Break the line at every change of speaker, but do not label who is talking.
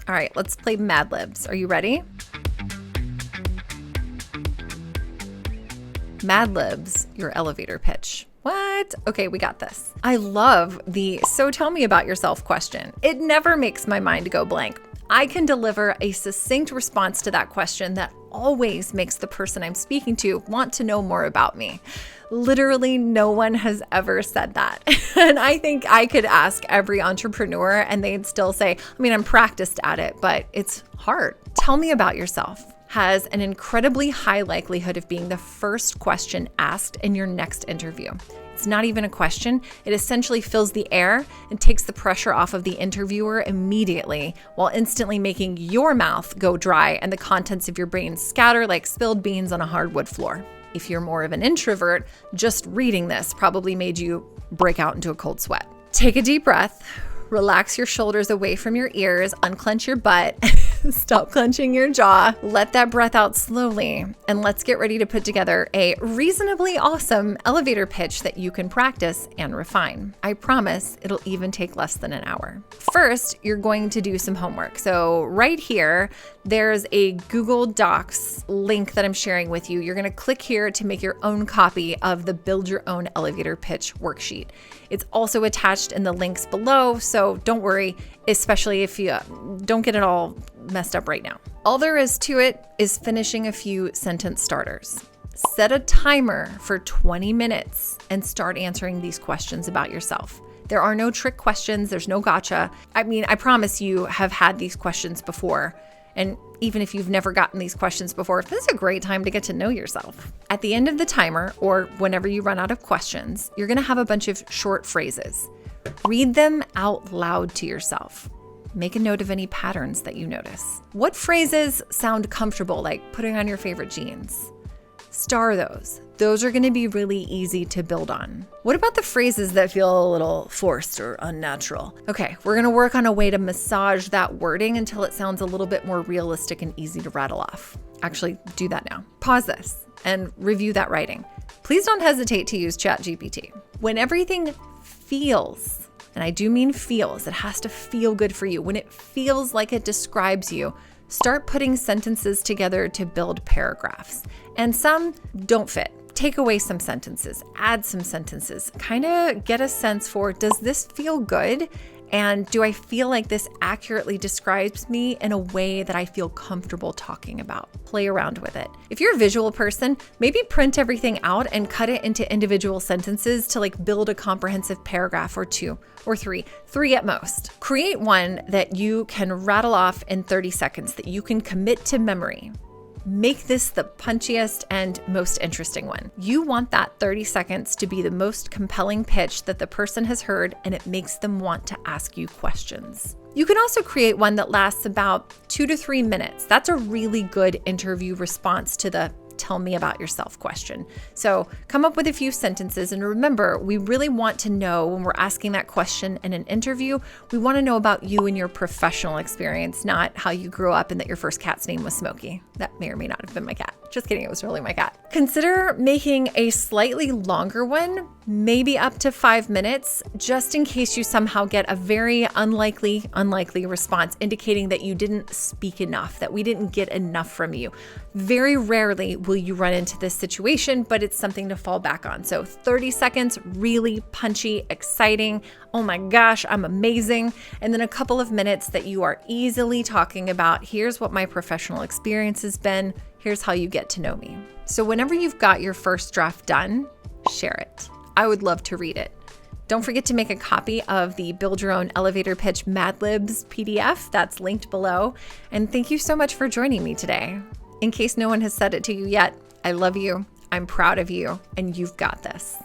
All right, let's play Mad Libs. Are you ready? Mad Libs, your elevator pitch. What? Okay, we got this. I love the "so tell me about yourself" question. It never makes my mind go blank. I can deliver a succinct response to that question that always makes the person I'm speaking to want to know more about me. Literally no one has ever said that. And I think I could ask every entrepreneur and they'd still say, I'm practiced at it, but it's hard. Tell me about yourself has an incredibly high likelihood of being the first question asked in your next interview. It's not even a question. It essentially fills the air and takes the pressure off of the interviewer immediately, while instantly making your mouth go dry and the contents of your brain scatter like spilled beans on a hardwood floor. If you're more of an introvert, just reading this probably made you break out into a cold sweat. Take a deep breath. Relax your shoulders away from your ears, unclench your butt, stop clenching your jaw, let that breath out slowly, and let's get ready to put together a reasonably awesome elevator pitch that you can practice and refine. I promise it'll even take less than an hour. First, you're going to do some homework. So right here, there's a Google Docs link that I'm sharing with you. You're going to click here to make your own copy of the Build Your Own Elevator Pitch worksheet. It's also attached in the links below, so don't worry, especially if you don't get it all messed up right now. All there is to it is finishing a few sentence starters. Set a timer for 20 minutes and start answering these questions about yourself. There are no trick questions, there's no gotcha. I promise you have had these questions before. And even if you've never gotten these questions before, this is a great time to get to know yourself. At the end of the timer, or whenever you run out of questions, you're going to have a bunch of short phrases. Read them out loud to yourself. Make a note of any patterns that you notice. What phrases sound comfortable, like putting on your favorite jeans? Star those. Those are going to be really easy to build on. What about the phrases that feel a little forced or unnatural? Okay, we're going to work on a way to massage that wording until it sounds a little bit more realistic and easy to rattle off. Actually, do that now. Pause this and review that writing. Please don't hesitate to use ChatGPT. When everything feels, and I do mean feels, it has to feel good for you. When it feels like it describes you, start putting sentences together to build paragraphs. And some don't fit. Take away some sentences, add some sentences, kind of get a sense for, does this feel good? And do I feel like this accurately describes me in a way that I feel comfortable talking about? Play around with it. If you're a visual person, maybe print everything out and cut it into individual sentences to build a comprehensive paragraph or two or three at most. Create one that you can rattle off in 30 seconds that you can commit to memory. Make this the punchiest and most interesting one. You want that 30 seconds to be the most compelling pitch that the person has heard, and it makes them want to ask you questions. You can also create one that lasts about 2 to 3 minutes. That's a really good interview response to the "tell me about yourself" question. So come up with a few sentences, and remember, we really want to know when we're asking that question in an interview, we want to know about you and your professional experience, not how you grew up and that your first cat's name was Smokey. That may or may not have been my cat. Just kidding, it was really my cat. Consider making a slightly longer one, maybe up to 5 minutes, just in case you somehow get a very unlikely response indicating that you didn't speak enough, that we didn't get enough from you. Very rarely will you run into this situation, but it's something to fall back on. So 30 seconds, really punchy, exciting. Oh my gosh, I'm amazing. And then a couple of minutes that you are easily talking about, here's what my professional experience has been. Here's how you get to know me. So whenever you've got your first draft done, share it. I would love to read it. Don't forget to make a copy of the Build Your Own Elevator Pitch Mad Libs PDF. That's linked below. And thank you so much for joining me today. In case no one has said it to you yet, I love you, I'm proud of you, and you've got this.